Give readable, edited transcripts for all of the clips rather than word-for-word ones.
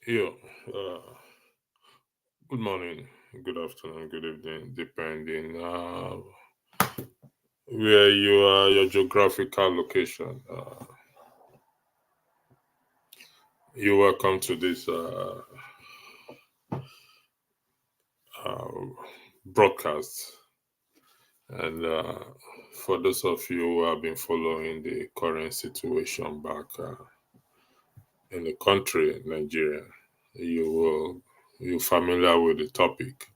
Yeah. Good morning, good afternoon, good evening, depending where you are, your geographical location. You're welcome to this uh, broadcast. And for those of you who have been following the current situation back in the country, Nigeria, you're familiar with the topic.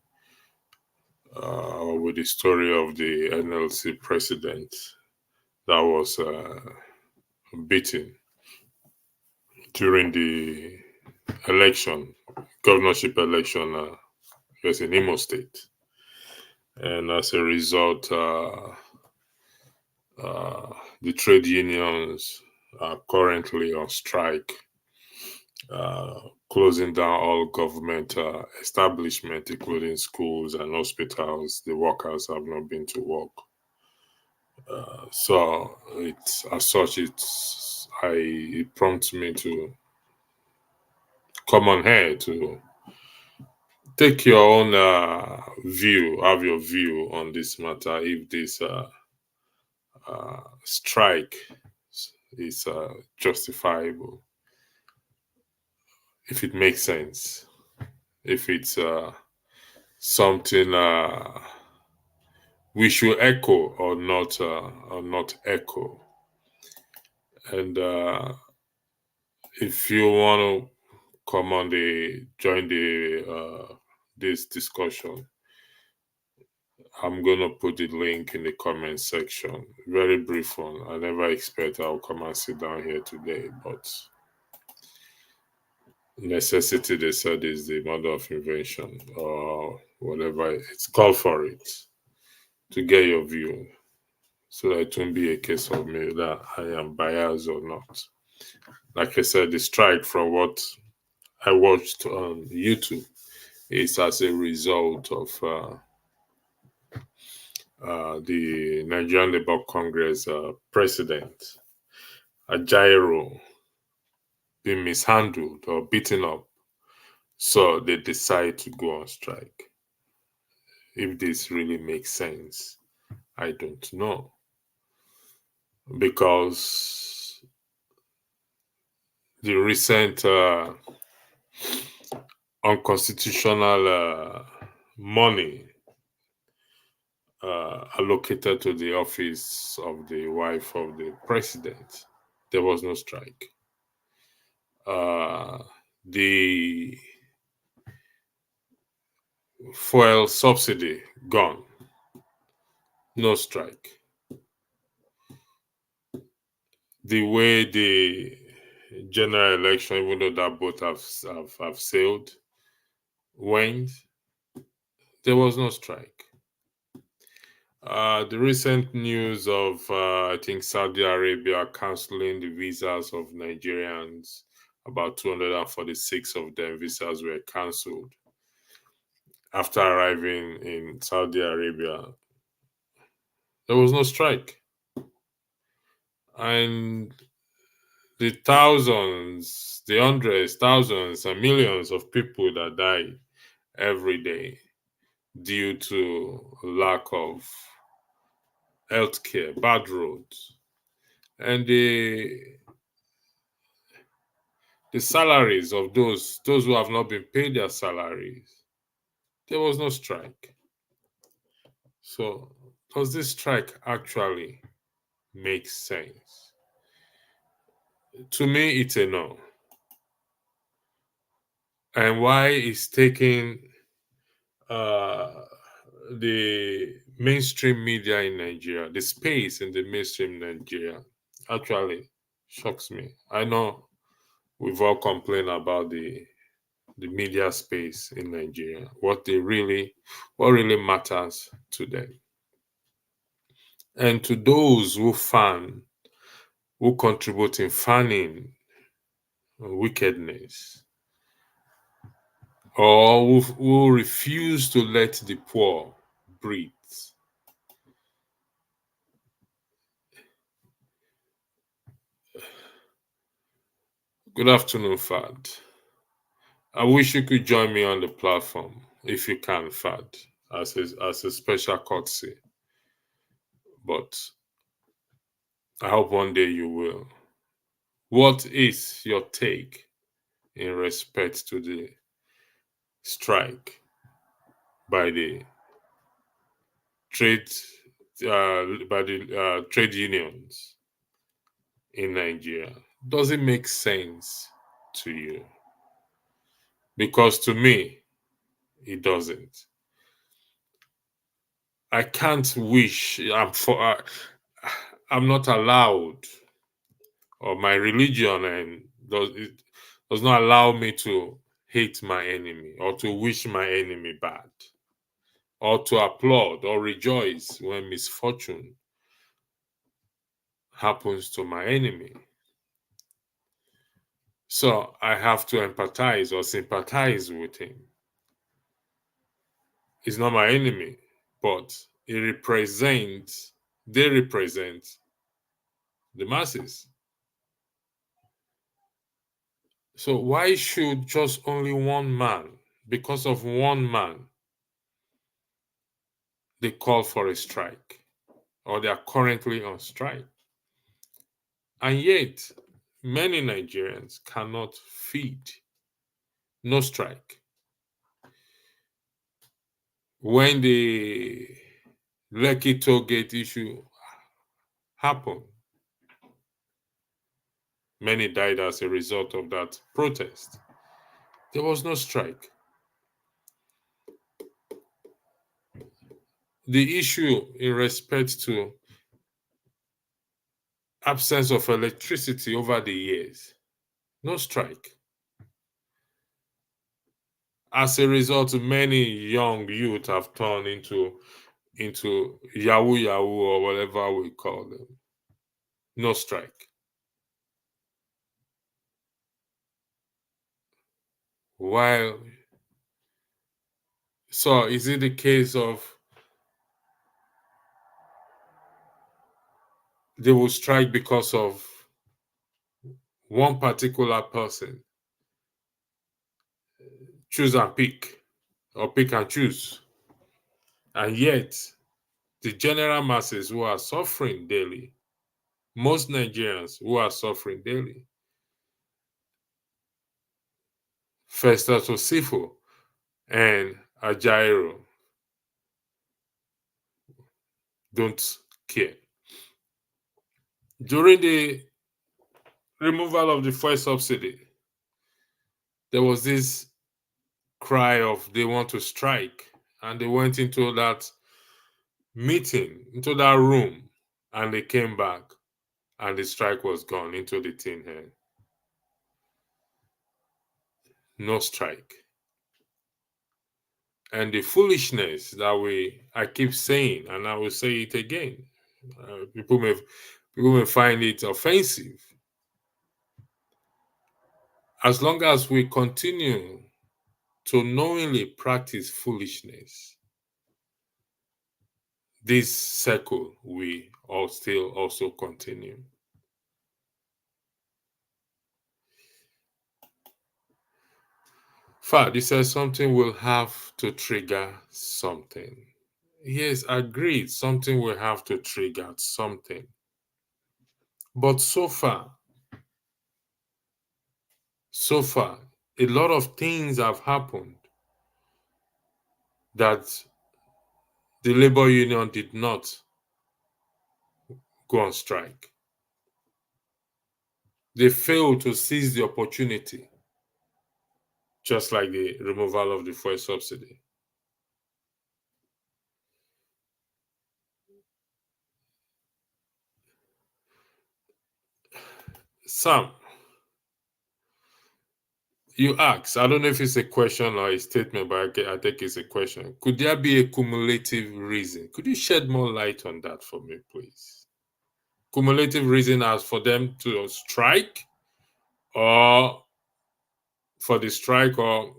With the story of the NLC president that was beaten during the election, governorship election, yes, in Imo State. And as a result, the trade unions are currently on strike, uh, closing down all government establishment, including schools and hospitals. The workers have not been to work. So it's as such, it prompts me to come on here to take your own have your view on this matter. If this strike is justifiable, if it makes sense, if it's something we should echo or not echo. And if you want to come on the join the this discussion, I'm gonna put the link in the comment section. Very brief one. I never expect I'll come and sit down here today, but necessity, they said, is the mother of invention, or whatever it's called for it, to get your view. So that it won't be a case of me that I am biased or not. Like I said, the strike, from what I watched on YouTube, is as a result of the Nigerian Labour Congress president Ajaero being mishandled or beaten up. So they decide to go on strike. If this really makes sense, I don't know. Because the recent unconstitutional money allocated to the office of the wife of the president, there was no strike. Uh, the fuel subsidy gone, no strike. The way the general election, even though that both have sailed, went, there was no strike. The recent news of, I think, Saudi Arabia canceling the visas of Nigerians, about 246 of them visas were cancelled after arriving in Saudi Arabia. There was no strike. And the thousands, the hundreds, thousands, and millions of people that die every day due to lack of healthcare, bad roads, and the salaries of those who have not been paid their salaries. There was no strike. So does this strike actually make sense? To me, it's a no. And why is taking uh, the mainstream media in Nigeria, the space in the mainstream Nigeria, actually shocks me. I know we've all complained about the media space in Nigeria, what really matters to them. And to those who contribute in fanning wickedness, or who refuse to let the poor breathe. Good afternoon, Fad. I wish you could join me on the platform if you can, Fad, as a special courtesy. But I hope one day you will. What is your take in respect to the strike by the trade trade unions in Nigeria? Does it make sense to you? Because to me, it doesn't. I can't wish. I'm not allowed, or my religion and it does not allow me to hate my enemy or to wish my enemy bad or to applaud or rejoice when misfortune happens to my enemy. So I have to empathize or sympathize with him. He's not my enemy, but they represent the masses. So why should just only one man, because of one man, they call for a strike or they are currently on strike? And yet, many Nigerians cannot feed. No strike. When the Lekki toll gate issue happened, many died as a result of that protest. There was no strike. The issue in respect to absence of electricity over the years, no strike. As a result, many young youth have turned into Yahoo Yahoo or whatever we call them. No strike. While so is it the case of they will strike because of one particular person? Choose and pick, or pick and choose. And yet, the general masses who are suffering daily, most Nigerians who are suffering daily, Festus Osifo and Ajaero don't care. During the removal of the fuel subsidy, there was this cry of they want to strike, and they went into that meeting, into that room, and they came back, and the strike was gone into the tin air. No strike. And the foolishness that I keep saying, and I will say it again. People may find it offensive. As long as we continue to knowingly practice foolishness, this circle will all still also continue. Fact, you said something will have to trigger something. Yes, agreed. Something will have to trigger something. But so far, a lot of things have happened that the labor union did not go on strike. They failed to seize the opportunity, just like the removal of the fuel subsidy. Sam, you asked, I don't know if it's a question or a statement, but I think it's a question. Could there be a cumulative reason? Could you shed more light on that for me, please? Cumulative reason as for them to strike, or for the strike, or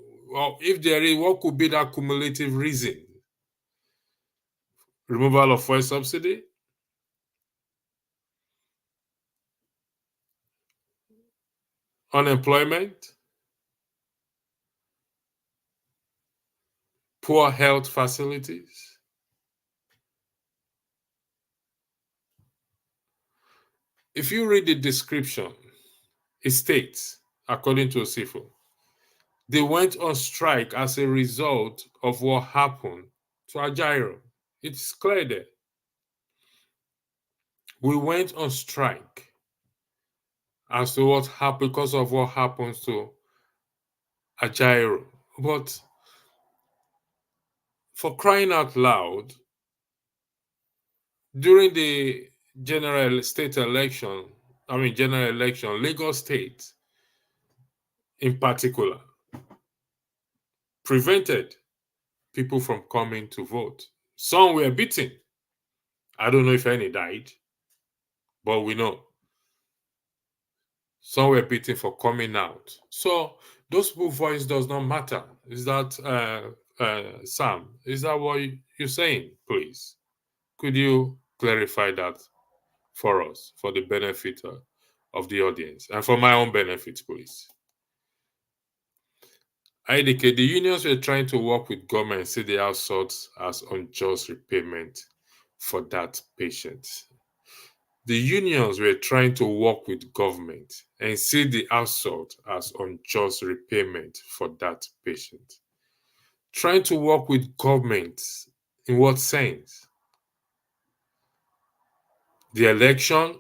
if there is, what could be that cumulative reason? Removal of fuel subsidy? Unemployment? poor health facilities. If you read the description, it states, according to Osifo, they went on strike as a result of what happened to Ajaero. It's clear there. We went on strike as to what happened because of what happens to Ajaero. But for crying out loud, during the general election, Lagos State in particular prevented people from coming to vote. Some were beaten. I don't know if any died, but we know some were beaten for coming out. So those people's voice does not matter. Is that Sam? Is that what you're saying? Please, could you clarify that for us, for the benefit of the audience, and for my own benefit, please? I indicate the unions were trying to work with government and see the outsource as unjust repayment for that patient. The unions were trying to work with government and see the assault as unjust repayment for that patient. Trying to work with government in what sense? The election,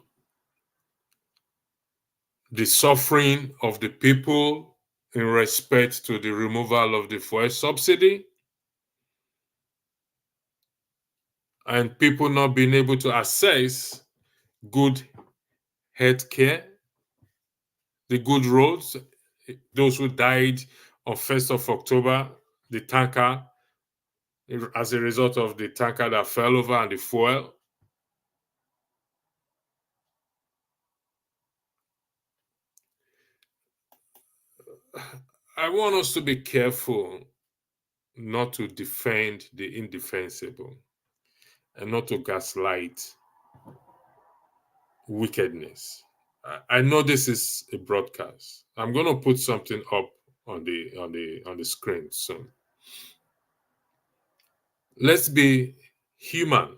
the suffering of the people in respect to the removal of the fuel subsidy, and people not being able to access good health care, the good roads, those who died on 1st of October, the tanker, as a result of the tanker that fell over and the fuel. I want us to be careful not to defend the indefensible and not to gaslight wickedness. I know this is a broadcast. I'm going to put something up on the screen soon. Let's be human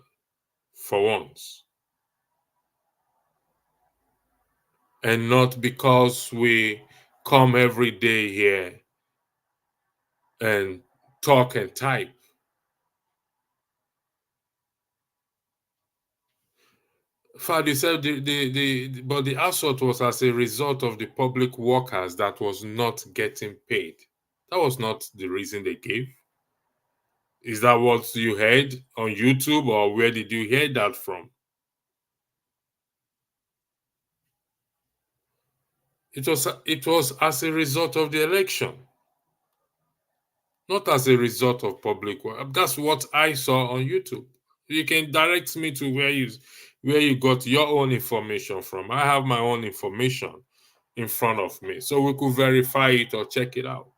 for once, and not because we come every day here and talk and type. Fadi said but the assault was as a result of the public workers that was not getting paid. That was not the reason they gave. Is that what you heard on YouTube, or where did you hear that from? It was as a result of the election, not as a result of public work. That's what I saw on YouTube. You can direct me to where you got your own information from. I have my own information in front of me, so we could verify it or check it out.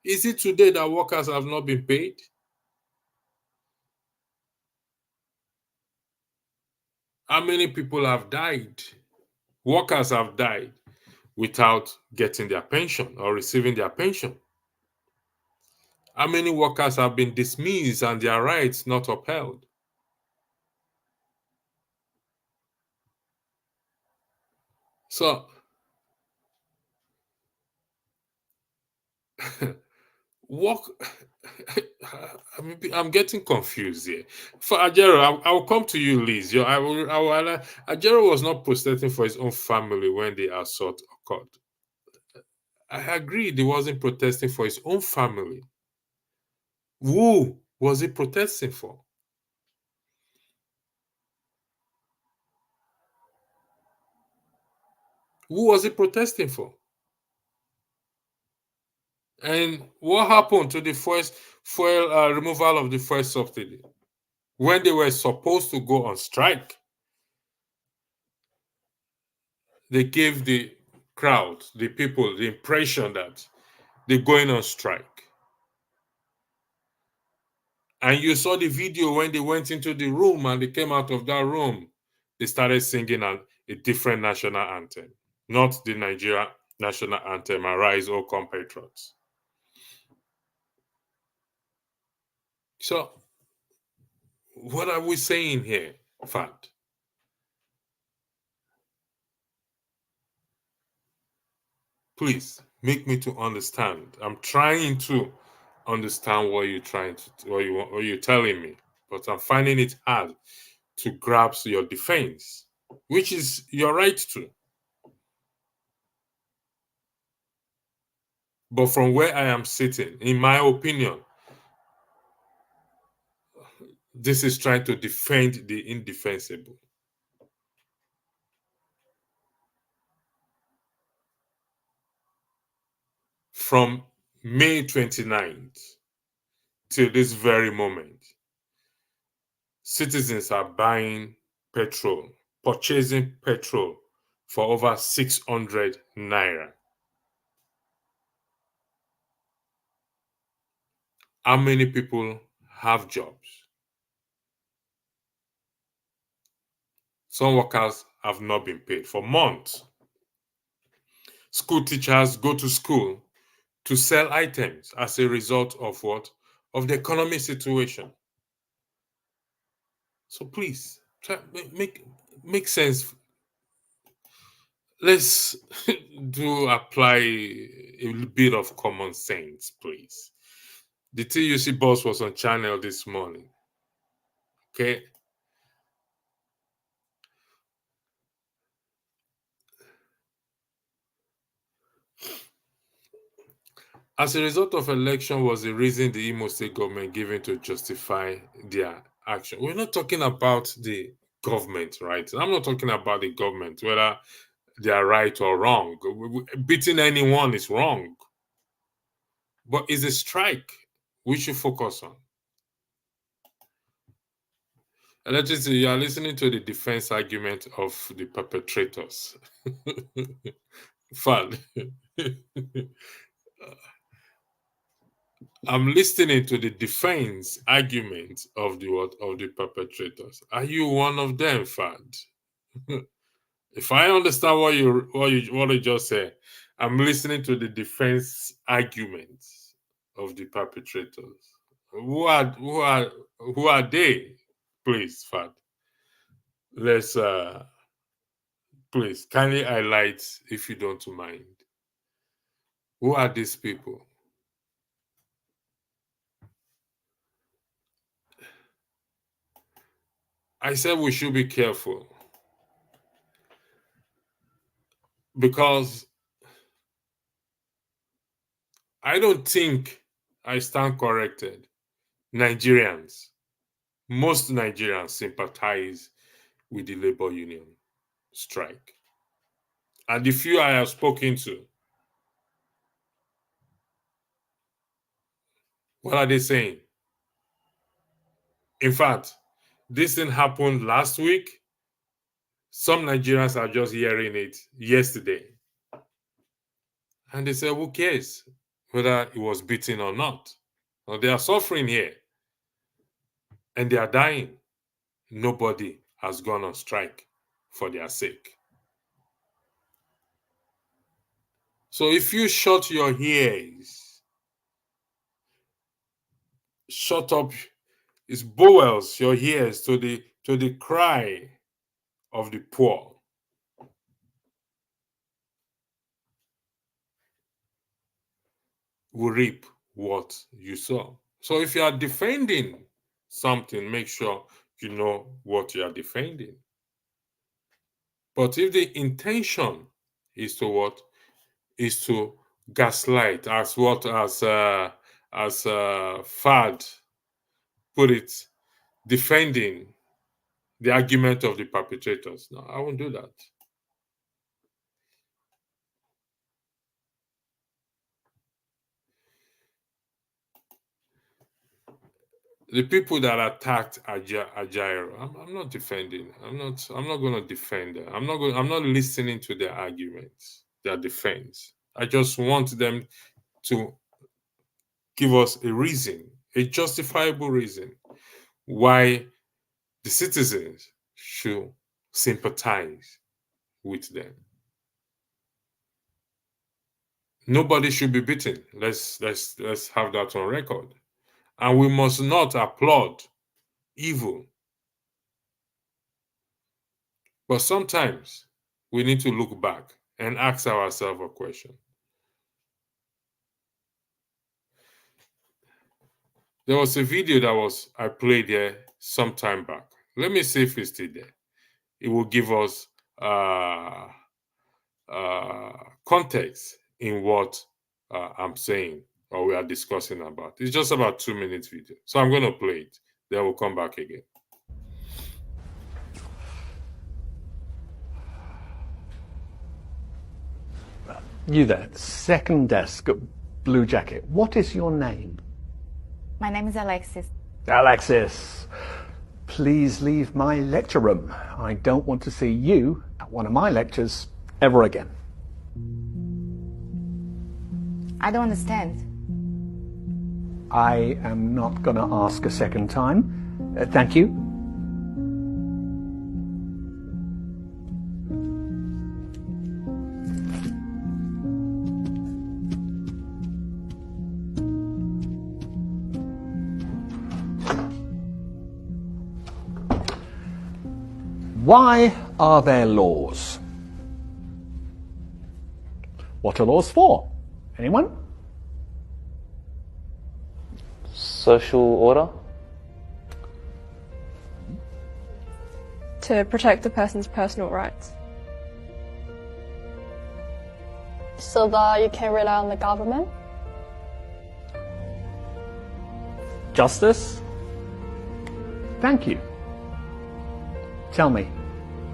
Is it today that workers have not been paid? How many people have died? Workers have died without getting their pension or receiving their pension. How many workers have been dismissed and their rights not upheld? So, work. I'm getting confused here. For Ajaero, I will come to you, Liz. Ajaero was not protesting for his own family when the assault occurred. I agreed he wasn't protesting for his own family. Who was he protesting for? Who was he protesting for? And what happened to the first fuel removal of the fuel subsidy? When they were supposed to go on strike, they gave the crowd, the people, the impression that they're going on strike. And you saw the video when they went into the room and they came out of that room, they started singing a different national anthem, not the Nigeria national anthem, Arise, O Compatriots. So, what are we saying here, Fad? Please make me to understand. I'm trying to understand what you're trying to, what you're telling me, but I'm finding it hard to grasp your defense, which is your right to. But from where I am sitting, in my opinion, this is trying to defend the indefensible. From May 29th till this very moment, citizens are buying petrol, purchasing petrol for over 600 naira. How many people have jobs? Some workers have not been paid for months. School teachers go to school to sell items as a result of what? Of the economic situation. So please, try make sense. Let's do apply a bit of common sense, please. The TUC boss was on channel this morning. Okay. As a result of election was the reason the Imo State government given to justify their action. We're not talking about the government, right? I'm not talking about the government, whether they are right or wrong. Beating anyone is wrong. But it's a strike we should focus on. Electricity, you are listening to the defense argument of the perpetrators. Fun. I'm listening to the defense argument of the what of the perpetrators. Are you one of them, Fad? If I understand what you just said, I'm listening to the defense arguments of the perpetrators. Who are they? Please, Fad. Let's please kindly highlight if you don't mind. Who are these people? I said we should be careful because I don't think I stand corrected. Nigerians, most Nigerians sympathize with the labor union strike. And the few I have spoken to, what are they saying? In fact, this thing happened last week. Some Nigerians are just hearing it yesterday. And they say, who cares whether it was beaten or not? Well, they are suffering here and they are dying. Nobody has gone on strike for their sake. So if you shut your ears, shut up, it's bowels your ears to the cry of the poor. Will reap what you sow. So if you are defending something, make sure you know what you are defending. But if the intention is to what? Is to gaslight, as Fad put it, defending the argument of the perpetrators. No, I won't do that. The people that attacked Ajaero, I'm not defending. I'm not going to defend them. I'm not listening to their arguments, their defense. I just want them to give us a reason, a justifiable reason why the citizens should sympathize with them. Nobody should be beaten. Let's have that on record. and we must not applaud evil. But sometimes we need to look back and ask ourselves a question. There was a video that I played there some time back. Let me see if it's still there. It will give us context in what I'm saying or we are discussing about. It's just about 2 minutes video. So I'm going to play it. Then we'll come back again. You there, second desk, blue jacket. What is your name? My name is Alexis. Alexis, please leave my lecture room. I don't want to see you at one of my lectures ever again. I don't understand. I am not going to ask a second time. Thank you. Why are there laws? What are laws for? Anyone? Social order? To protect the person's personal rights. So that you can rely on the government? Justice? Thank you. Tell me,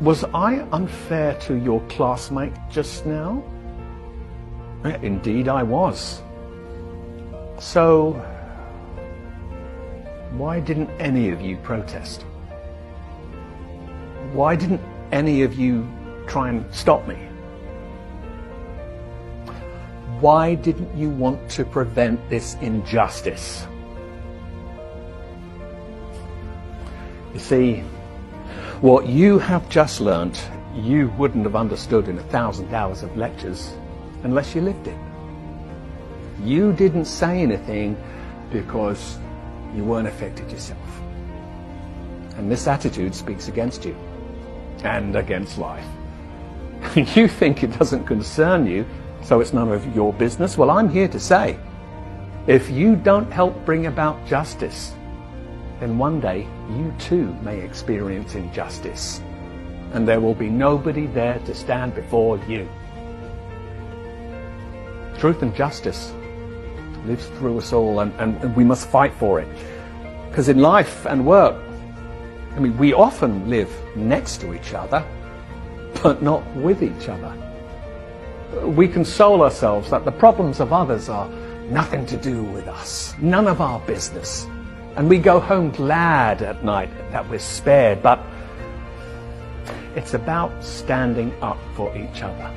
was I unfair to your classmate just now? Indeed I was. So, why didn't any of you protest? Why didn't any of you try and stop me? Why didn't you want to prevent this injustice? You see, what you have just learnt, you wouldn't have understood in 1,000 hours of lectures unless you lived it. You didn't say anything because you weren't affected yourself. And this attitude speaks against you and against life. You think it doesn't concern you, so it's none of your business. Well, I'm here to say, if you don't help bring about justice, then one day you too may experience injustice, and there will be nobody there to stand before you. Truth and justice lives through us all, and we must fight for it. Because in life and work, we often live next to each other, but not with each other. We console ourselves that the problems of others are nothing to do with us, none of our business. And we go home glad at night that we're spared, but it's about standing up for each other.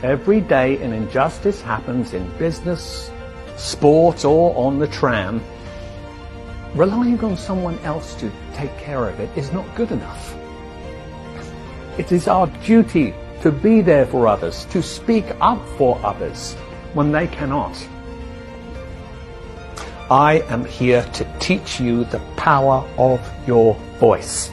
Every day an injustice happens in business, sport, or on the tram. Relying on someone else to take care of it is not good enough. It is our duty to be there for others, to speak up for others when they cannot. I am here to teach you the power of your voice.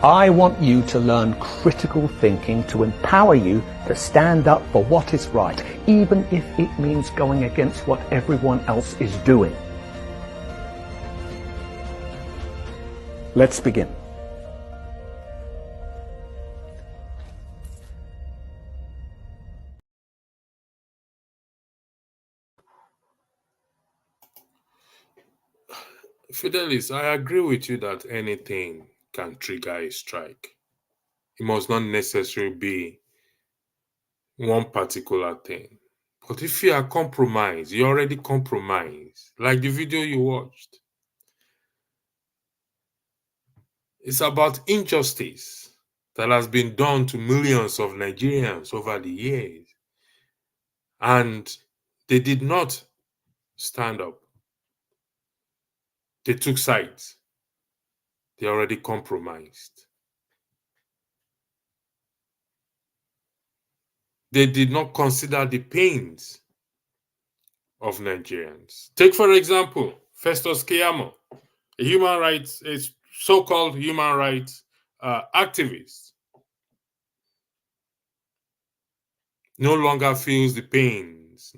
I want you to learn critical thinking to empower you to stand up for what is right, even if it means going against what everyone else is doing. Let's begin. Fidelis, I agree with you that anything can trigger a strike. It must not necessarily be one particular thing. But if you are compromised, you already compromised, like the video you watched. It's about injustice that has been done to millions of Nigerians over the years. And they did not stand up. They took sides. They already compromised. They did not consider the pains of Nigerians. Take, for example, Festus Keyamo, a so-called human rights activist, no longer feels the pains.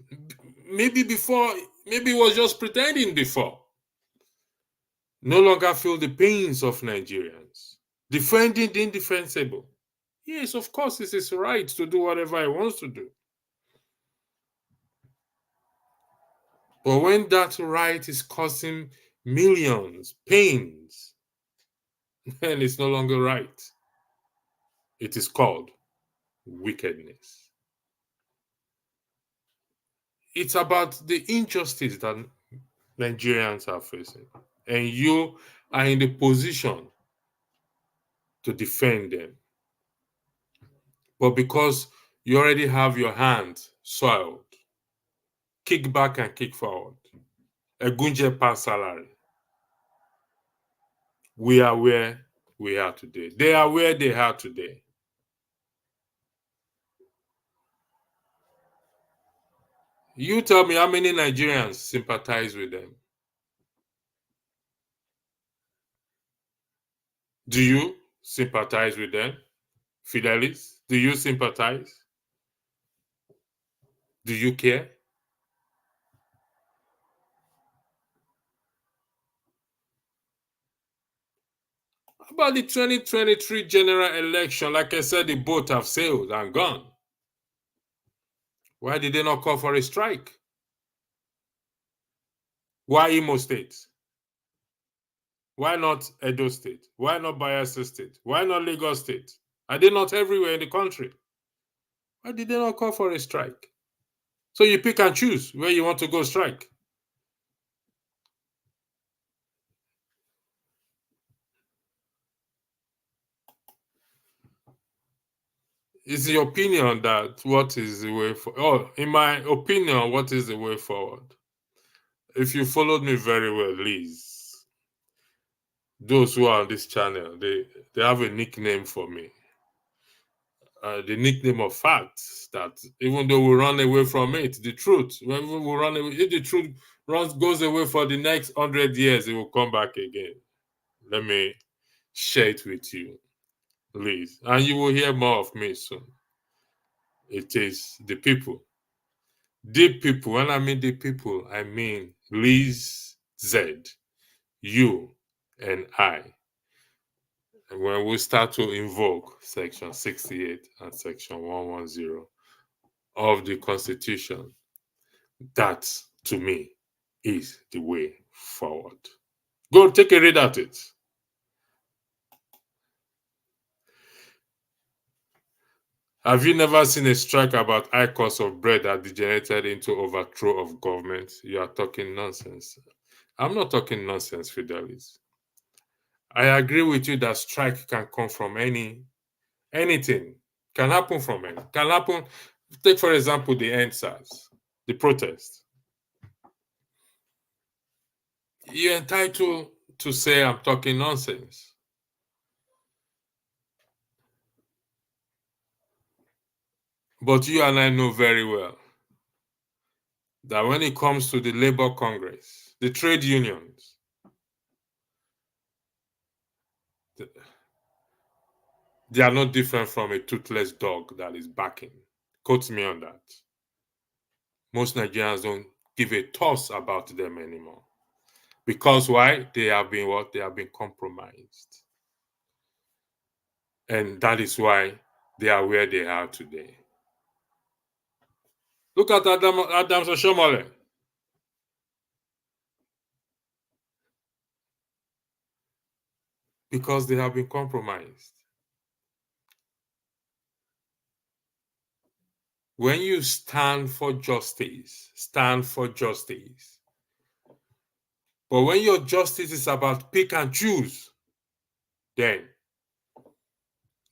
Maybe he was just pretending before. No longer feel the pains of Nigerians. Defending the indefensible. Yes, of course, it's his right to do whatever he wants to do. But when that right is causing millions pains, then it's no longer right. It is called wickedness. It's about the injustice that Nigerians are facing. And you are in the position to defend them. But because you already have your hand soiled, kick back and kick forward. A Gunje pass salary. We are where we are today. They are where they are today. You tell me how many Nigerians sympathize with them. Do you sympathize with them? Fidelis, do you sympathize? Do you care? About the 2023 general election, like I said, the boat have sailed and gone. Why did they not call for a strike? Why Imo State? Why not Edo State? Why not Bayelsa State? Why not Lagos State? Are they not everywhere in the country? Why did they not call for a strike? So you pick and choose where you want to go strike. Is the opinion that what is the way for? Oh, in my opinion, what is the way forward? If you followed me very well, Liz, those who are on this channel, they have a nickname for me. The nickname of facts, that even though we run away from it, the truth, when we run away, if the truth goes away for the next 100 years, it will come back again. Let me share it with you, Liz, and you will hear more of me soon. It is the people. The people. When I mean the people, I mean Liz Z, you, and I. And when we start to invoke Section 68 and Section 110 of the Constitution, that, to me, is the way forward. Go take a read at it. Have you never seen a strike about high cost of bread that degenerated into overthrow of government? You are talking nonsense. I'm not talking nonsense, Fidelis. I agree with you that strike can come from anything. Can happen from any. Can happen. Take, for example, the NSAS, the protest. You're entitled to say I'm talking nonsense. But you and I know very well that when it comes to the Labor Congress, the trade unions, they are not different from a toothless dog that is barking. Quote me on that. Most Nigerians don't give a toss about them anymore. Because why? They have been what? They have been compromised. And that is why they are where they are today. Look at Adams Oshomole. Because they have been compromised. When you stand for justice, stand for justice. But when your justice is about pick and choose, then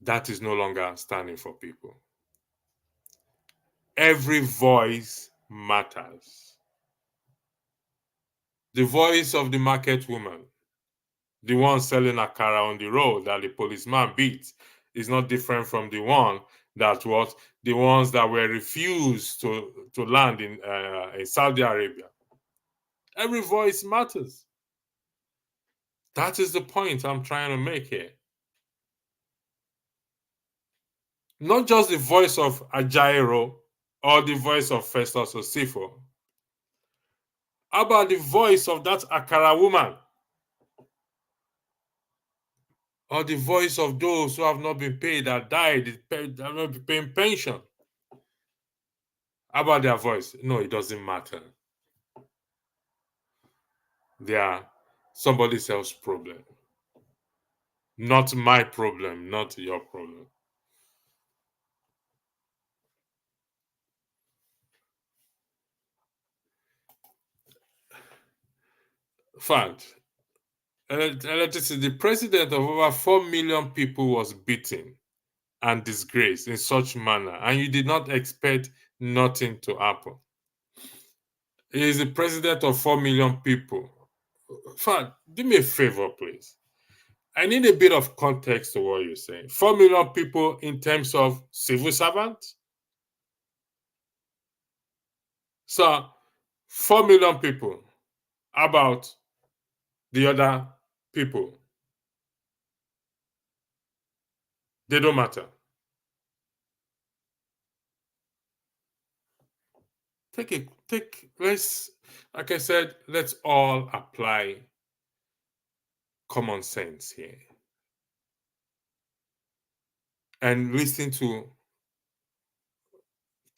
that is no longer standing for people. Every voice matters. The voice of the market woman, the one selling akara on the road that the policeman beats, is not different from the one that what the ones that were refused to land in Saudi Arabia. Every voice matters. That is the point I'm trying to make here. Not just the voice of Ajaero or the voice of Festus Osifo. How about the voice of that Akara woman? Or the voice of those who have not been paid, that died, have not been paying pension? How about their voice? No, it doesn't matter. They are somebody else's problem. Not my problem, not your problem. Fact. Electricity, the president of over 4 million people was beaten and disgraced in such manner, and you did not expect nothing to happen. He is the president of 4 million people. Fact, do me a favor, please. I need a bit of context to what you're saying. 4 million people in terms of civil servants. So, 4 million people. How about the other people? They don't matter. Let's, like I said, let's all apply common sense here. And listen to,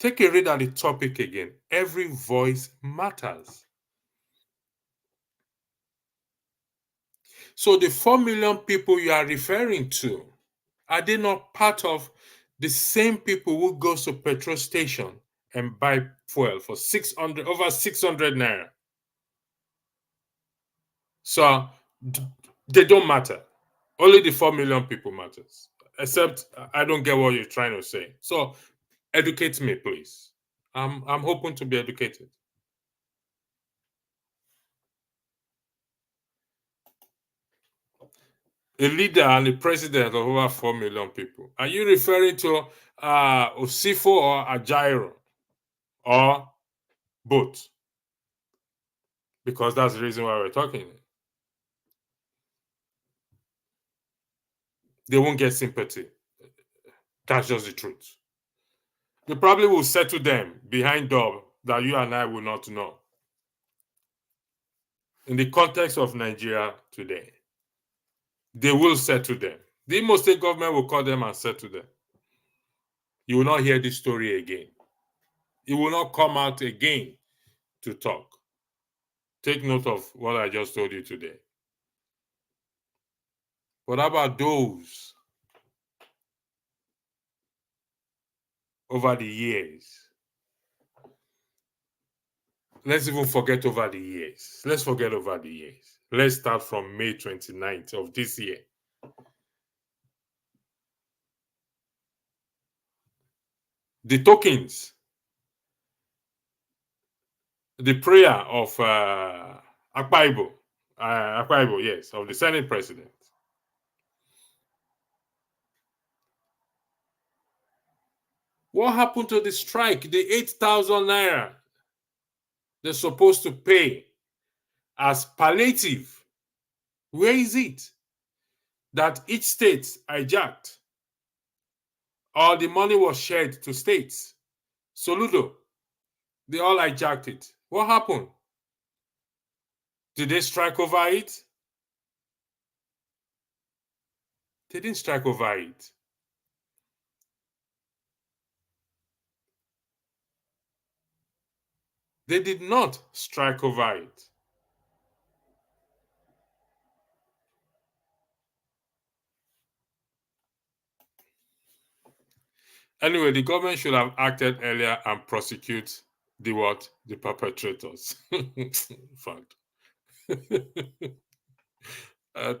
take a read at the topic again. Every voice matters. So the 4 million people you are referring to, are they not part of the same people who go to petrol station and buy fuel for over 600 naira? So they don't matter. Only the 4 million people matters. Except I don't get what you're trying to say. So educate me, please. I'm hoping to be educated. A leader and a president of over 4 million people. Are you referring to Osifo or Ajaero, or both? Because that's the reason why we're talking. They won't get sympathy. That's just the truth. They probably will settle them behind door that you and I will not know. In the context of Nigeria today, they will settle them. The Imo State government will call them and settle them. You will not hear this story again. It will not come out again to talk. Take note of what I just told you today. What about those over the years? Let's even forget over the years. Let's forget over the years. Let's start from May 29th of this year. The tokens, the prayer of Akpaibo, yes, of the Senate president. What happened to the strike? The 8,000 naira they're supposed to pay as palliative. Where is it? That each state hijacked, or the money was shared to states. Soludo, they all hijacked it. What happened? Did they strike over it? They didn't strike over it. They did not strike over it. Anyway, the government should have acted earlier and prosecute the what? The perpetrators. Fact.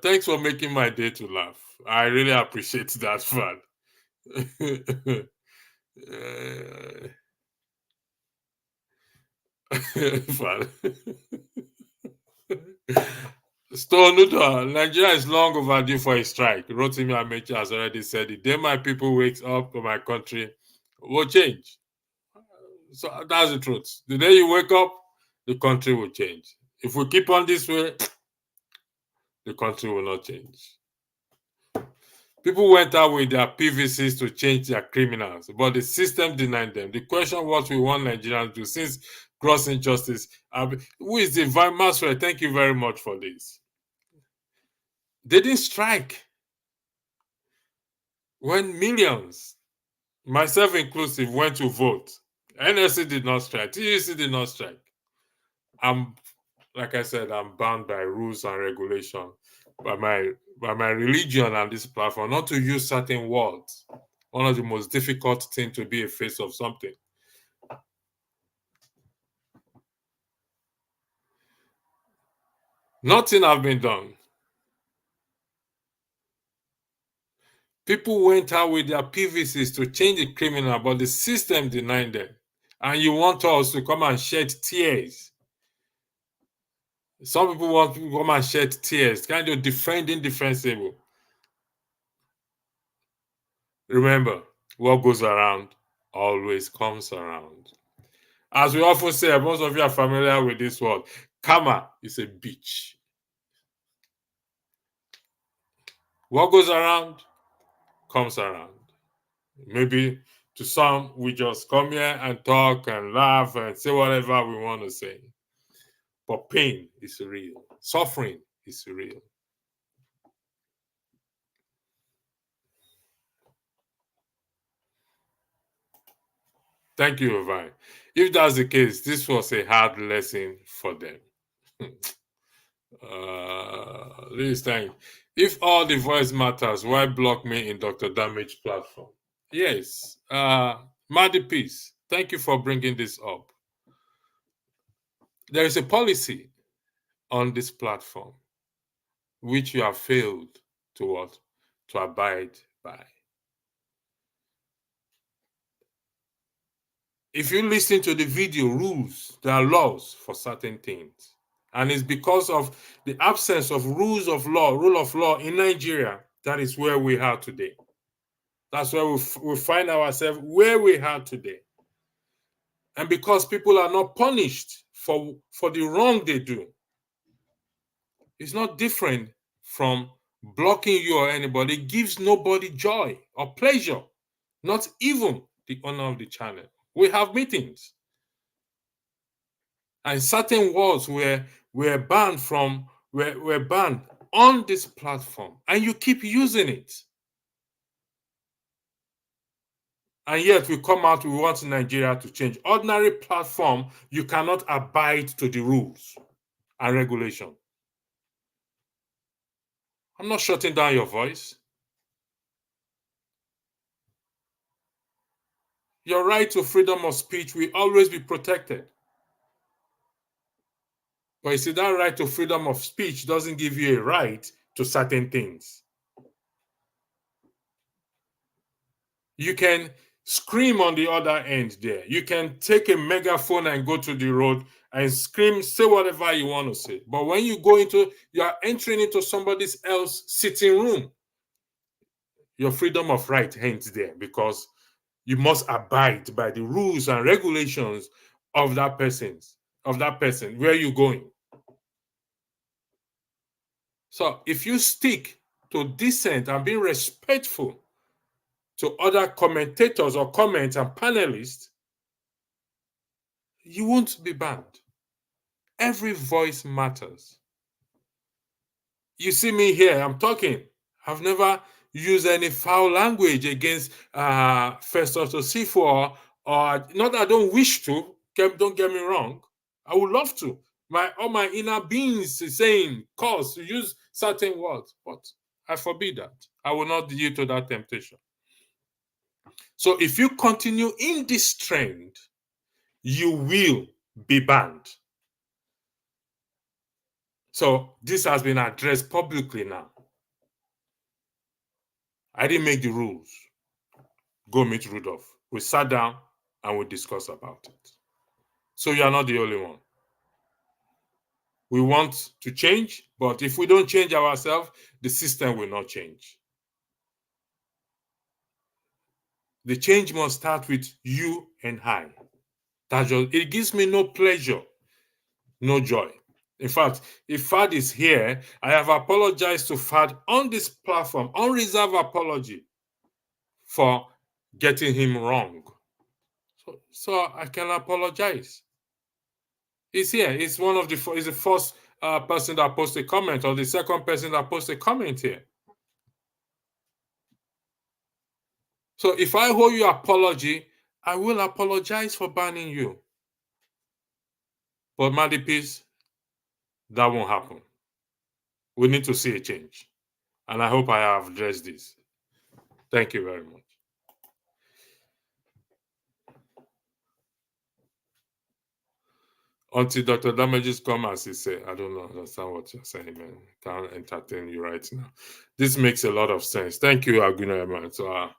Thanks for making my day to laugh. I really appreciate that, fact. Stonuda, Nigeria is long overdue for a strike. Rotimi Amechi has already said it. Then my people wakes up to my country will change. So that's the truth. The day you wake up, the country will change. If we keep on this way, the country will not change. People went out with their PVCs to change their criminals, but the system denied them. The question what we want Nigerians to do since gross injustice. Who is the Vice Master? Thank you very much for this. They didn't strike. When millions, myself inclusive, went to vote, NLC did not strike, TUC did not strike. Like I said, I'm bound by rules and regulation, by my religion and this platform, not to use certain words. One of the most difficult things to be a face of something. Nothing has been done. People went out with their PVCs to change the criminal, but the system denied them. And you want us to come and shed tears. Some people want to come and shed tears, kind of defend indefensible. Remember, what goes around always comes around. As we often say, most of you are familiar with this word. Karma is a bitch. What goes around comes around. Maybe to some, we just come here and talk and laugh and say whatever we want to say. But pain is real. Suffering is real. Thank you, Irvine. If that's the case, this was a hard lesson for them. This time, if all the voice matters, why block me in Dr. Damage platform? Yes. Maddy Peace, thank you for bringing this up. There is a policy on this platform which you have failed to what? To abide by. If you listen to the video rules, there are laws for certain things. And it's because of the absence of rule of law in Nigeria, that is where we are today. That's where we find ourselves where we are today. And because people are not punished for the wrong they do, it's not different from blocking you or anybody. It gives nobody joy or pleasure, not even the owner of the channel. We have meetings. And certain words were banned were banned on this platform, and you keep using it. And yet we come out, we want Nigeria to change. Ordinary platform, you cannot abide to the rules and regulation. I'm not shutting down your voice. Your right to freedom of speech will always be protected. But you see, that right to freedom of speech doesn't give you a right to certain things. You can scream on the other end there. You can take a megaphone and go to the road and scream, say whatever you want to say. But when you are entering into somebody else's sitting room, your freedom of right ends there, because you must abide by the rules and regulations of that person. Where are you going? So if you stick to decent and being respectful to other commentators or comments and panelists, you won't be banned. Every voice matters. You see me here, I'm talking. I've never used any foul language against Festus Osifo, or not that I don't wish to, don't get me wrong. I would love to. All my inner beings is saying, cause to use certain words, but I forbid that. I will not yield to that temptation. So if you continue in this trend, you will be banned. So this has been addressed publicly now. I didn't make the rules. Go meet Rudolph. We sat down and we discussed about it. So you are not the only one. We want to change, but if we don't change ourselves, the system will not change. The change must start with you and I. It gives me no pleasure, no joy. In fact, if Fad is here, I have apologized to Fad on this platform, unreserved apology for getting him wrong. So I can apologize. He's here. He's he's the first person that posted a comment, or the second person that posted a comment here. So if I owe you apology, I will apologize for banning you. But Madipis, that won't happen. We need to see a change. And I hope I have addressed this. Thank you very much. Until Dr. Damages come, as he said, I don't understand what you're saying, man. Can't entertain you right now. This makes a lot of sense. Thank you, Aguna, man. So,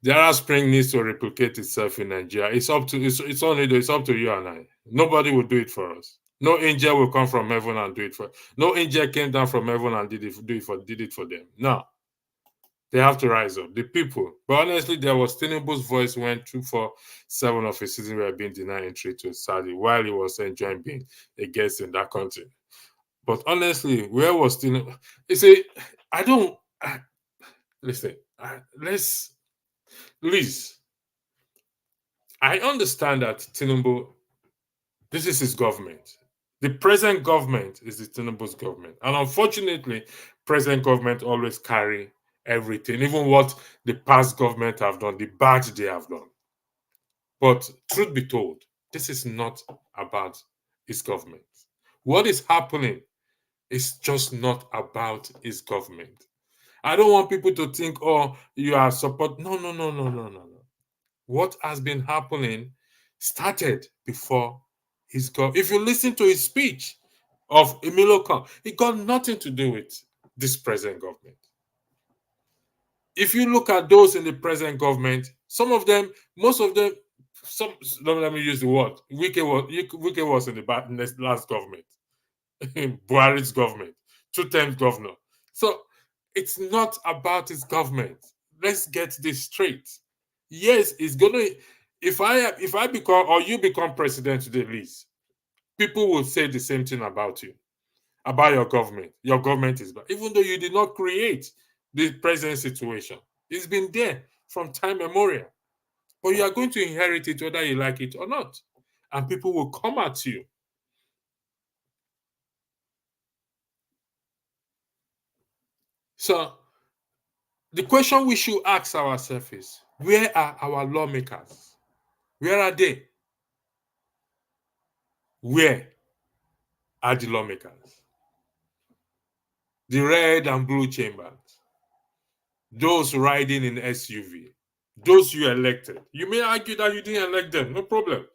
the Arab Spring needs to replicate itself in Nigeria. It's up to you and I. Nobody will do it for us. No angel will come from heaven and do it for. No angel came down from heaven and did it for them. No, they have to rise up. The people. But honestly, there was Tinubu's voice when 247 of his citizens were being denied entry to Saudi while he was enjoying being a guest in that country. But honestly, where was Tinubu? You see, Please, I understand that Tinubu, this is his government. The present government is the Tinubu's government. And unfortunately, present government always carry everything, even what the past government have done, the bad they have done. But truth be told, this is not about his government. What is happening is just not about his government. I don't want people to think, oh, you are support. No. What has been happening started before his government. If you listen to his speech of Emilio Khan, it got nothing to do with this present government. If you look at those in the present government, most of them, let me use the word, Wike was in the last government, Buhari's government, 2 times governor. So it's not about his government. Let's get this straight. Yes, it's gonna. If I become or you become president today, Liz, people will say the same thing about you, about your government. Your government is bad, even though you did not create the present situation. It's been there from time immemorial, but you are going to inherit it whether you like it or not, and people will come at you. So the question we should ask ourselves is, where are our lawmakers? Where are they? Where are the lawmakers? The red and blue chambers, those riding in SUV, those you elected. You may argue that you didn't elect them, no problem.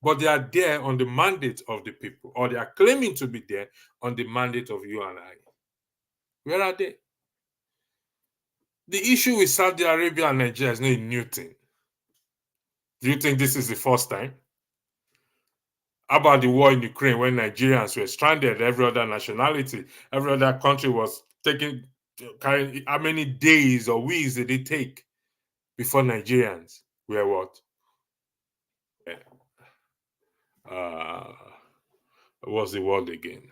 But they are there on the mandate of the people, or they are claiming to be there on the mandate of you and I. Where are they? The issue with Saudi Arabia and Nigeria is not a new thing. Do you think this is the first time? How about the war in Ukraine when Nigerians were stranded? Every other nationality, every other country was carrying. How many days or weeks did it take before Nigerians were what? What's the word again?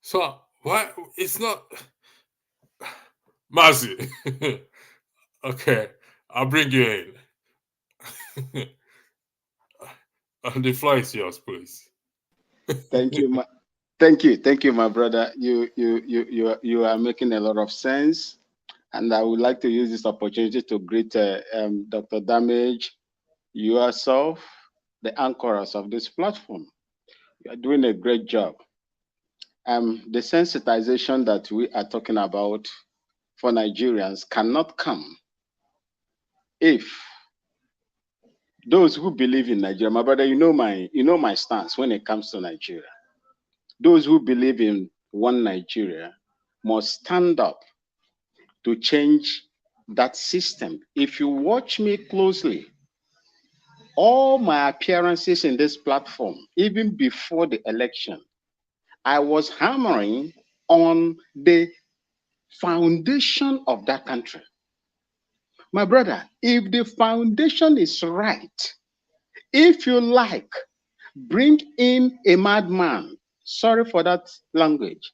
So why it's not Mazi? Okay, I'll bring you in. The floor is yours, please. Thank you, my brother. You are making a lot of sense, and I would like to use this opportunity to greet Dr. Damage, yourself, the anchors of this platform. You are doing a great job. The sensitization that we are talking about for Nigerians cannot come if those who believe in Nigeria, my brother, you know my stance when it comes to Nigeria. Those who believe in one Nigeria must stand up to change that system. If you watch me closely, all my appearances in this platform, even before the election, I was hammering on the foundation of that country. My brother, if the foundation is right, if you like, bring in a madman. Sorry for that language.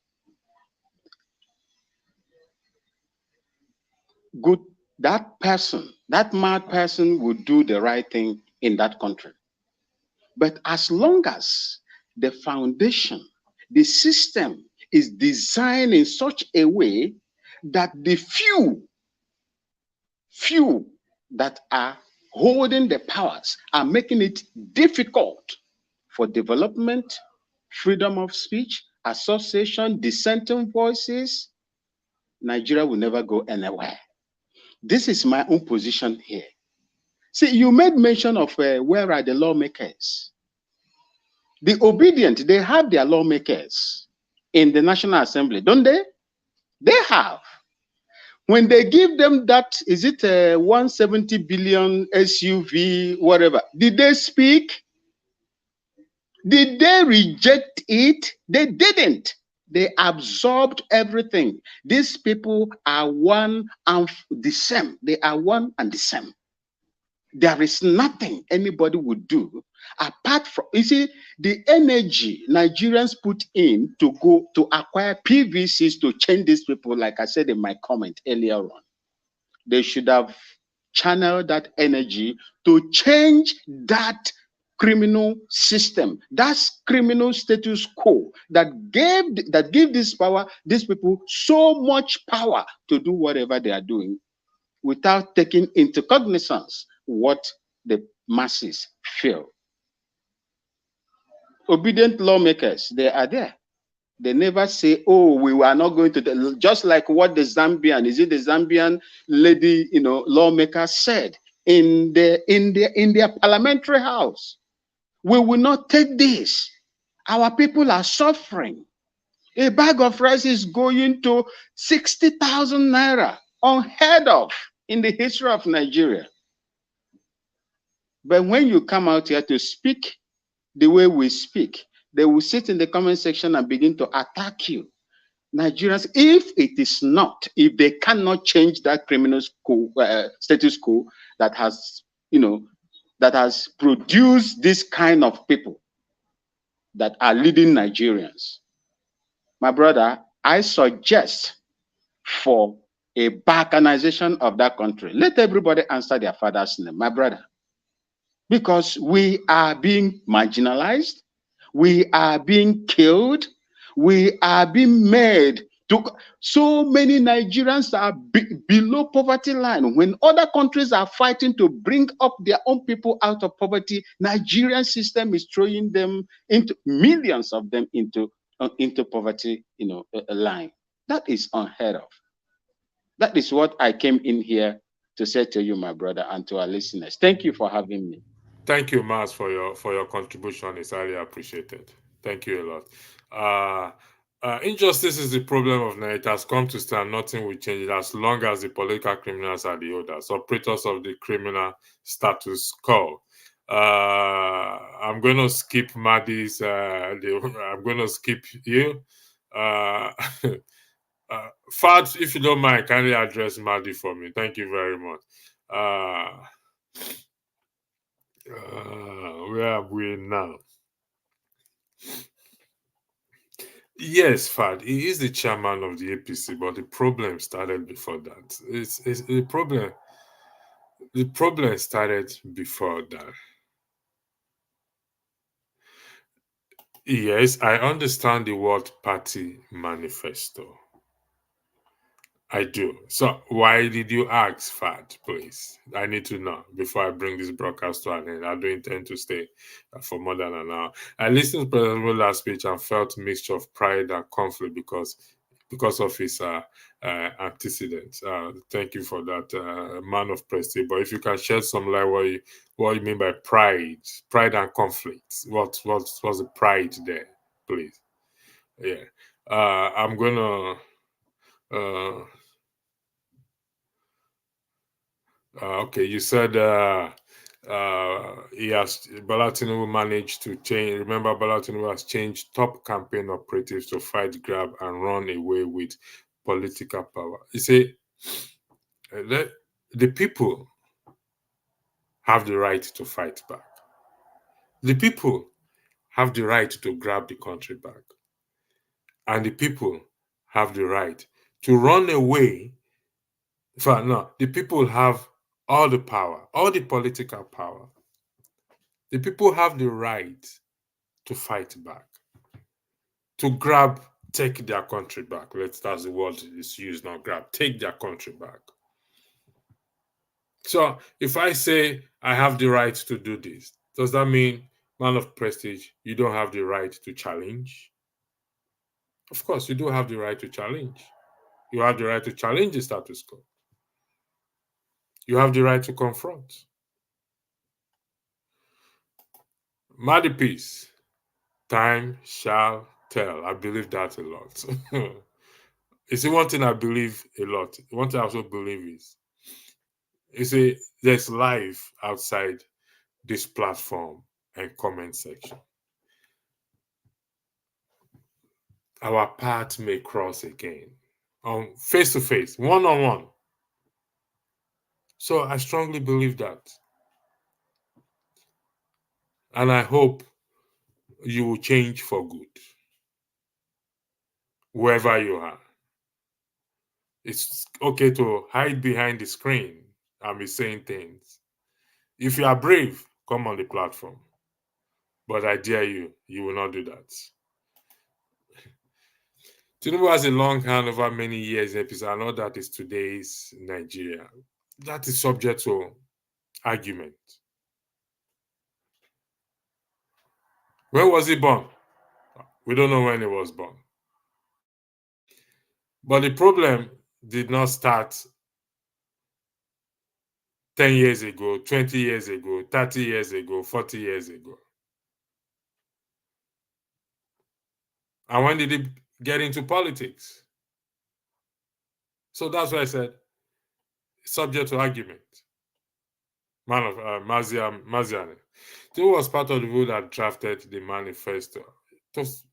Good, that person, that mad person will do the right thing in that country. But as long as the foundation, the system is designed in such a way that the few that are holding the powers are making it difficult for development, freedom of speech, association, dissenting voices, Nigeria will never go anywhere. This is my own position here. See, you made mention of where are the lawmakers? The obedient, they have their lawmakers in the National Assembly, don't they? They have. When they give them that, is it a 170 billion SUV, whatever, did they speak? Did they reject it? They didn't. They absorbed everything. These people are one and the same. They are one and the same. There is nothing anybody would do apart from, you see, the energy Nigerians put in to go to acquire PVCs to change these people, like I said in my comment earlier on. They should have channeled that energy to change that criminal system, that's criminal status quo that gave this power, these people so much power to do whatever they are doing without taking into cognizance what the masses feel. Obedient lawmakers, they are there. They never say, oh, we are not going to, just like what the Zambian lady, lawmaker said in their parliamentary house. We will not take this. Our people are suffering. A bag of rice is going to 60,000 naira, unheard of in the history of Nigeria. But when you come out here to speak the way we speak, they will sit in the comment section and begin to attack you. Nigerians, if they cannot change that criminal status quo that has, that has produced this kind of people that are leading Nigerians, my brother, I suggest for a balkanization of that country. Let everybody answer their father's name, my brother. Because we are being marginalized, we are being killed, we are being made to, so many Nigerians are below poverty line. When other countries are fighting to bring up their own people out of poverty, Nigerian system is throwing them into, millions of them into poverty, line. That is unheard of. That is what I came in here to say to you, my brother, and to our listeners. Thank you for having me. Thank you, Mars, for your contribution. It's highly appreciated. Thank you a lot. Injustice is the problem of Nigeria. It has come to stay and nothing will change it as long as the political criminals are the others, operators of the criminal status quo. I'm going to skip Madi's. I'm going to skip you. Fad, if you don't mind, kindly address Madi for me. Thank you very much. Where are we now? Yes, Fad, he is the chairman of the APC, but the problem started before that. It's the problem. The problem started before that. Yes, I understand the word party manifesto. I do. So why did you ask, Fad, please? I need to know before I bring this broadcast to an end. I do intend to stay for more than an hour. I listened to President Bola's speech and felt a mixture of pride and conflict because of his antecedents. Thank you for that, man of prestige. But if you can shed some light what you mean by pride and conflict. What's the pride there, please? Yeah. I'm gonna okay, you said Bola Tinubu managed to change. Remember, Bola Tinubu has changed top campaign operatives to fight grab and run away with political power. You see, the people have the right to fight back. The people have the right to grab the country back. And the people have the right to run away. In fact, no, the people have all the power, all the political power. The people have the right to fight back, to grab, take their country back. That's the word is used now, grab, take their country back. So if I say I have the right to do this, does that mean, man of prestige, you don't have the right to challenge? Of course, you do have the right to challenge. You have the right to challenge the status quo. You have the right to confront. Madi Peace, time shall tell. I believe that a lot. You see, one thing I believe a lot, one thing I also believe is there's life outside this platform and comment section. Our path may cross again, face to face, one on one. So I strongly believe that. And I hope you will change for good, wherever you are. It's okay to hide behind the screen and be saying things. If you are brave, come on the platform. But I dare you, you will not do that. Tinubu has a long hand over many years in APC. I know that is today's Nigeria. That is subject to argument. When was he born? We don't know when he was born. But the problem did not start 10 years ago, 20 years ago, 30 years ago, 40 years ago. And when did he get into politics? So that's why I said, subject to argument. Man of Maziani. He was part of the people that drafted the manifesto. It was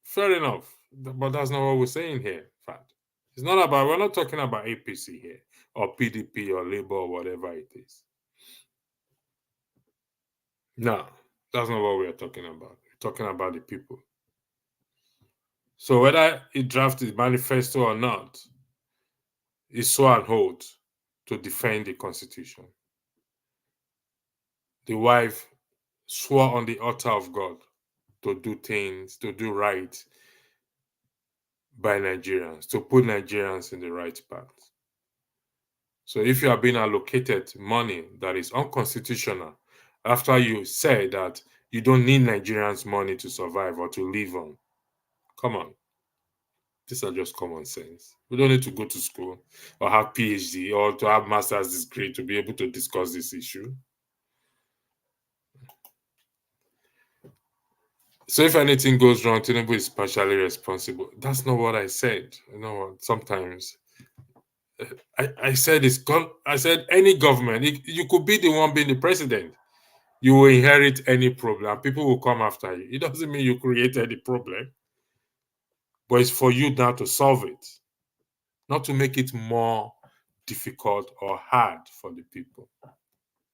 fair enough, but that's not what we're saying here. In fact, it's not about, we're not talking about APC here, or PDP, or Labour, or whatever it is. No, that's not what we're talking about. We're talking about the people. So whether he drafted the manifesto or not, he swore an oath to defend the Constitution. The wife swore on the altar of God to do things, to do right by Nigerians, to put Nigerians in the right path. So if you are being allocated money that is unconstitutional, after you say that you don't need Nigerians' money to survive or to live on, come on. These are just common sense. We don't need to go to school or have PhD or to have master's degree to be able to discuss this issue. So if anything goes wrong, Tinubu is partially responsible. That's not what I said. You know what? Sometimes I said any government, you could be the one being the president. You will inherit any problem. People will come after you. It doesn't mean you created the problem, but it's for you now to solve it, not to make it more difficult or hard for the people.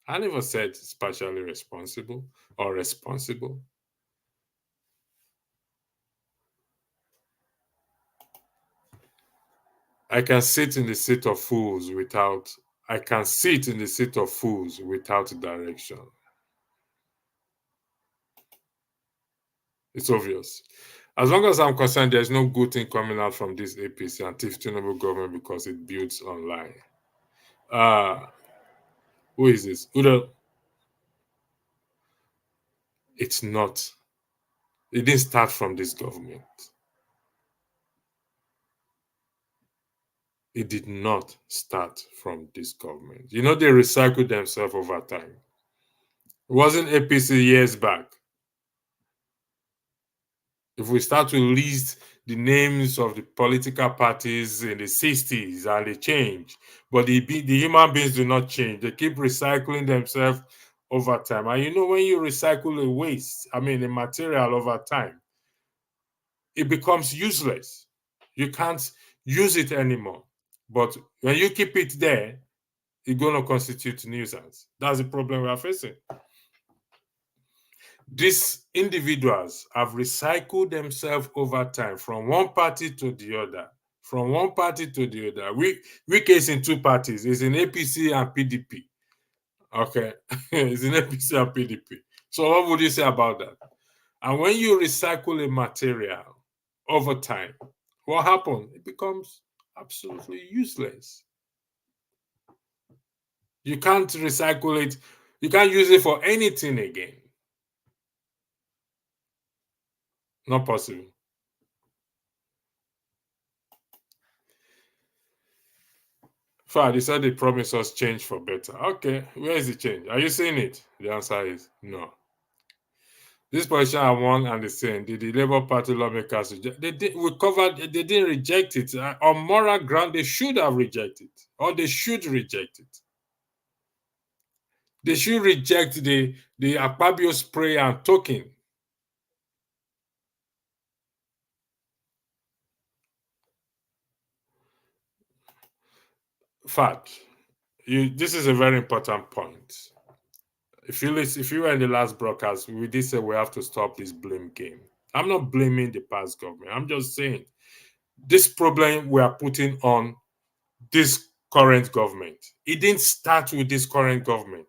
I never said it's partially responsible or responsible. I can sit in the seat of fools without direction. It's obvious. As long as I'm concerned, there's no good thing coming out from this APC and Tinubu government because it builds on lie. Who is this? Udo. It's not. It didn't start from this government. It did not start from this government. You know, they recycled themselves over time. It wasn't APC years back. If we start to list the names of the political parties in the 60s and they change, but the human beings do not change. They keep recycling themselves over time. And you know, when you recycle a waste, a material over time, it becomes useless. You can't use it anymore. But when you keep it there, it's going to constitute nuisance. That's the problem we are facing. These individuals have recycled themselves over time from one party to the other. From one party to the other. We case in two parties. It's in APC and PDP. Okay. It's in APC and PDP. So what would you say about that? And when you recycle a material over time, what happens? It becomes absolutely useless. You can't recycle it. You can't use it for anything again. Not possible. They said they promised us change for better. Okay, where is the change? Are you seeing it? The answer is no. This position are one and the same. Did the Labour Party lawmakers reject? They didn't reject it. On moral ground, they should have rejected it. Or they should reject it. They should reject the Akpabio spray and token. This is a very important point. If you were in the last broadcast, we did say we have to stop this blame game. I'm not blaming the past government. I'm just saying this problem we are putting on this current government. It didn't start with this current government,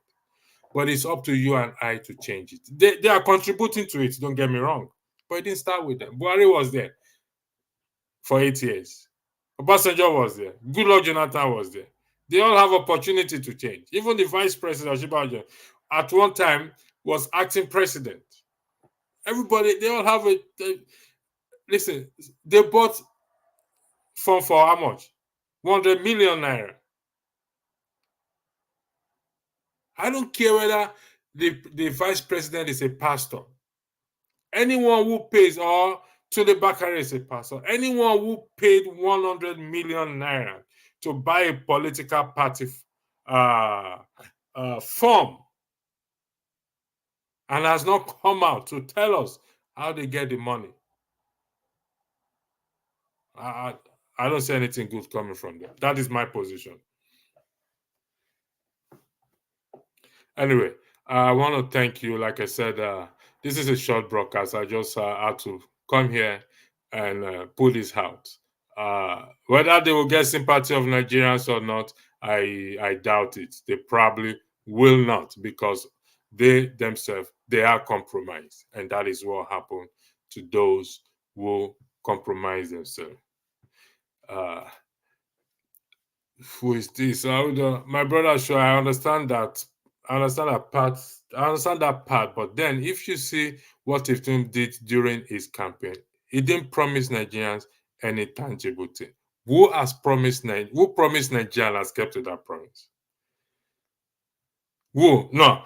but it's up to you and I to change it. They are contributing to it, don't get me wrong, but it didn't start with them. Buhari was there for 8 years. Obasanjo was there. Goodluck Jonathan was there. They all have opportunity to change. Even the vice president, Osinbajo, at one time was acting president. Everybody, they all have listen, they bought for how much? 100 million naira. I don't care whether the vice president is a pastor. Anyone who pays, or Tunde Bakare is a pastor, anyone who paid 100 million naira to buy a political party form and has not come out to tell us how they get the money, I don't see anything good coming from them. That is my position. Anyway, I want to thank you. Like I said, this is a short broadcast. I just had to come here and pull this out. Whether they will get sympathy of Nigerians or not, I doubt it. They probably will not, because they themselves, they are compromised. And that is what happened to those who compromise themselves. Who is this? My brother, sure, I understand that. I understand that part. But then, if you see what Iftum did during his campaign, he didn't promise Nigerians any tangible thing. Who promised Nigerians has kept to that promise? Who? No.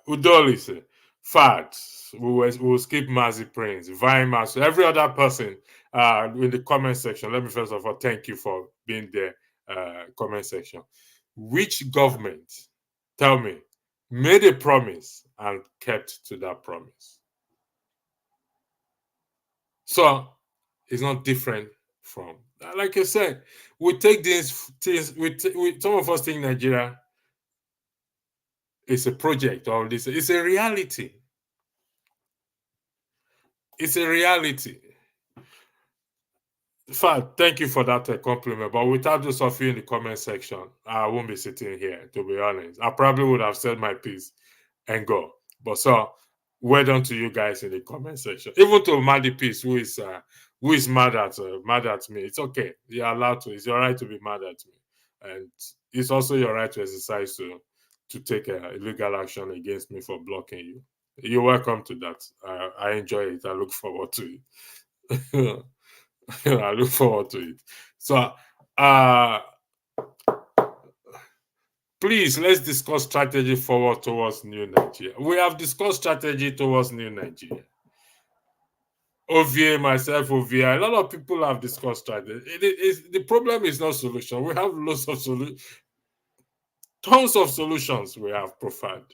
Udolise, Fad, we will skip Mazi Prince, Vaima, so every other person in the comment section. Let me first of all thank you for being there. Comment section. Which government, tell me, made a promise and kept to that promise? So it's not different from, like I said, we take these things. Some of us think Nigeria is a project, or this. It's a reality. It's a reality. In fact, thank you for that compliment. But without those of you in the comment section, I won't be sitting here, to be honest. I probably would have said my piece and go. But so, well done to you guys in the comment section. Even to Madi Peace, who is mad at me. It's okay. You're allowed to. It's your right to be mad at me. And it's also your right to exercise to take illegal action against me for blocking you. You're welcome to that. I enjoy it. I look forward to it. I look forward to it. So, please, let's discuss strategy forward towards new Nigeria. We have discussed strategy towards new Nigeria. OVA, myself, OVA, a lot of people have discussed strategy. The problem is not solution. We have lots of solutions. Tons of solutions we have profiled.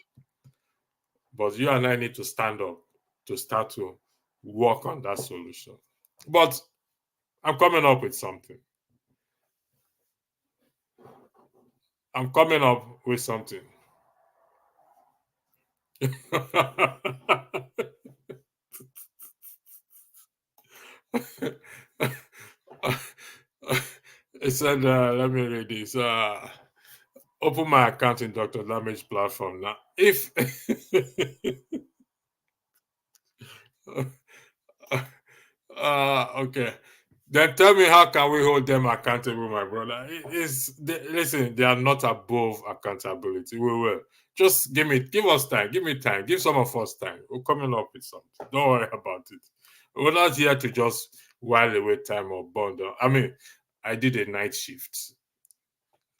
But you and I need to stand up to start to work on that solution. But I'm coming up with something. I'm coming up with something. It said, let me read this. Open my account in Dr. Damage platform now. If okay, then tell me, how can we hold them accountable, my brother? Listen, they are not above accountability. We will. Just give us time. Give me time. Give some of us time. We're coming up with something. Don't worry about it. We're not here to just while away time or bundle. I mean, I did a night shift,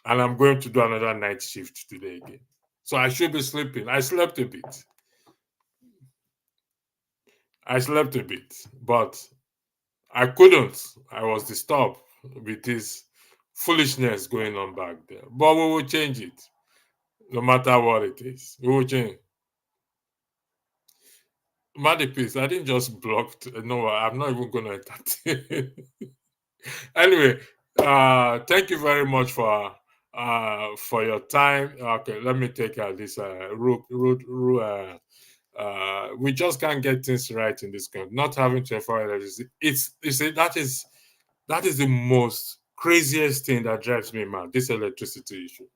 and I'm going to do another night shift today again. So I should be sleeping. I slept a bit. But I couldn't. I was disturbed with this foolishness going on back there. But we will change it, no matter what it is. We will change. Maddy, please, I didn't just block. No, I'm not even going to entertain. Anyway, thank you very much for your time. Okay, let me take this we just can't get things right in this country. Not having 24 hours, that is the most craziest thing that drives me mad. This electricity issue,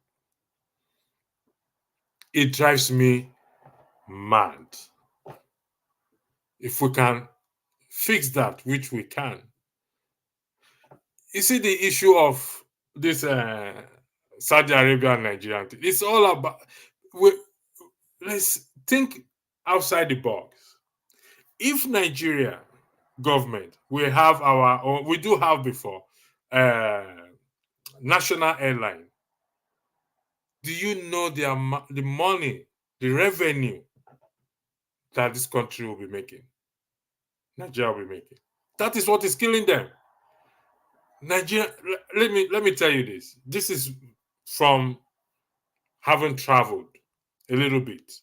it drives me mad. If we can fix that, which we can. You see, the issue of this Saudi Arabia and Nigeria, it's all about. Let's think outside the box. If Nigeria government, we do have before national airline, do you know the money, the revenue that this country will be making, Nigeria will be making? That is what is killing them. Nigeria, let me tell you this. This is from having traveled a little bit.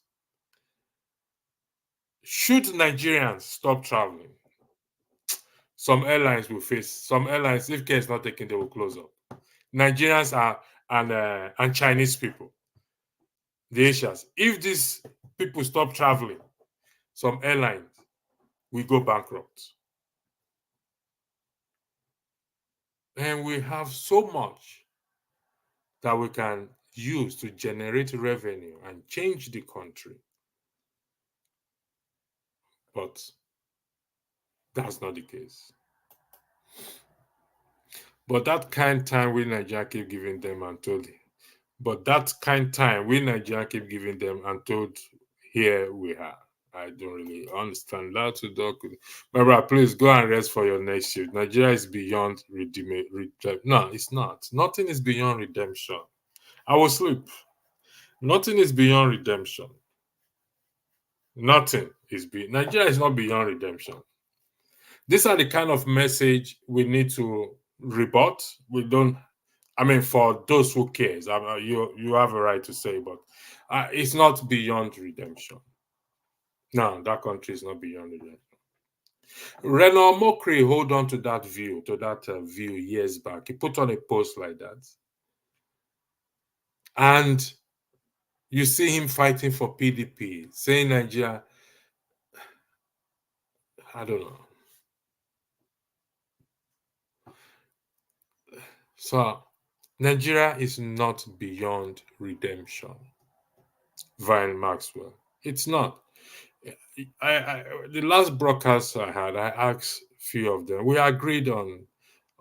Should Nigerians stop traveling, some airlines, if care is not taken, they will close up. Nigerians and Chinese people, the Asians, if these people stop traveling, some airlines will go bankrupt. And we have so much that we can use to generate revenue and change the country. But that's not the case. But that kind time we Nigeria keep giving them and told, here we are. I don't really understand that. To doc, Barbara, please go and rest for your next shift. Nigeria is beyond redemption. No, it's not. Nothing is beyond redemption. I will sleep. Nothing is beyond redemption. Nigeria is not beyond redemption. These are the kind of message we need to rebut. For those who cares, you have a right to say, but it's not beyond redemption. No, that country is not beyond redemption. Renaud Mokri hold on to that view, years back. He put on a post like that. And you see him fighting for PDP, saying Nigeria, I don't know. So, Nigeria is not beyond redemption. Vine Maxwell. It's not. The last broadcast I had, I asked a few of them. We agreed on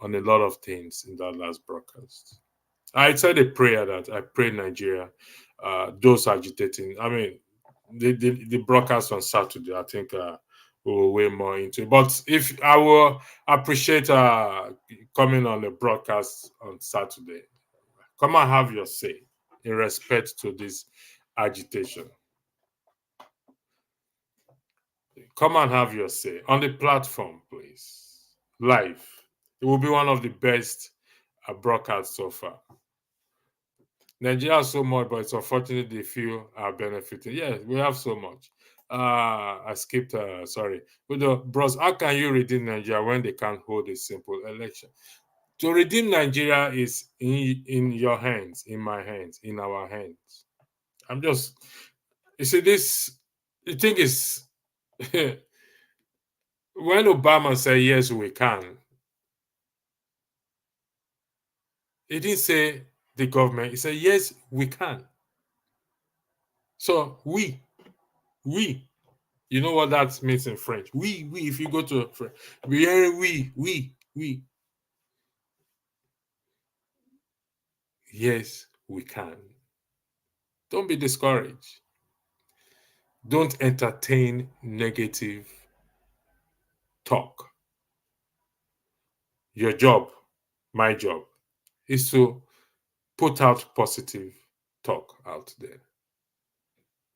a lot of things in that last broadcast. I said a prayer that I pray Nigeria, those agitating. The broadcast on Saturday, I think we will weigh more into it. But if I will appreciate coming on the broadcast on Saturday, come and have your say in respect to this agitation. Come and have your say on the platform, please. Live. It will be one of the best broadcasts so far. Nigeria has so much, but it's unfortunate the few are benefiting. Yes, we have so much. I skipped, sorry. But bros, how can you redeem Nigeria when they can't hold a simple election? To redeem Nigeria is in your hands, in my hands, in our hands. I'm just, you see, the thing is, when Obama said, yes, we can, he didn't say the government, he said, yes, we can. So we, you know what that means in French? We, if you go to French, we. Yes, we can. Don't be discouraged. Don't entertain negative talk. Your job, my job, is to put out positive talk out there.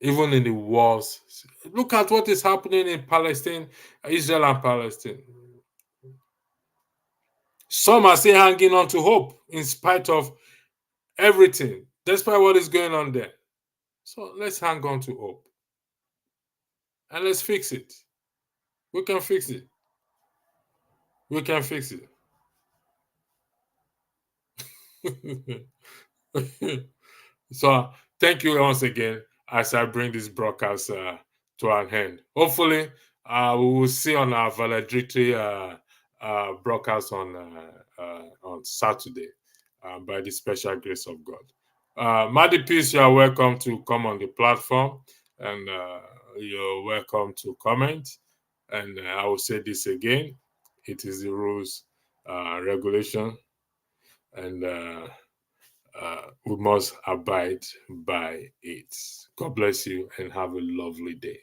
Even in the wars, look at what is happening in Palestine, Israel and Palestine. Some are still hanging on to hope in spite of everything, despite what is going on there. So let's hang on to hope. And let's fix it. We can fix it. We can fix it. So thank you once again as I bring this broadcast to an end. Hopefully, we will see on our valedictory broadcast on Saturday by the special grace of God. Maddy Peace, you are welcome to come on the platform, and you're welcome to comment. And I will say this again: it is the rules, regulation, and we must abide by it. God bless you and have a lovely day.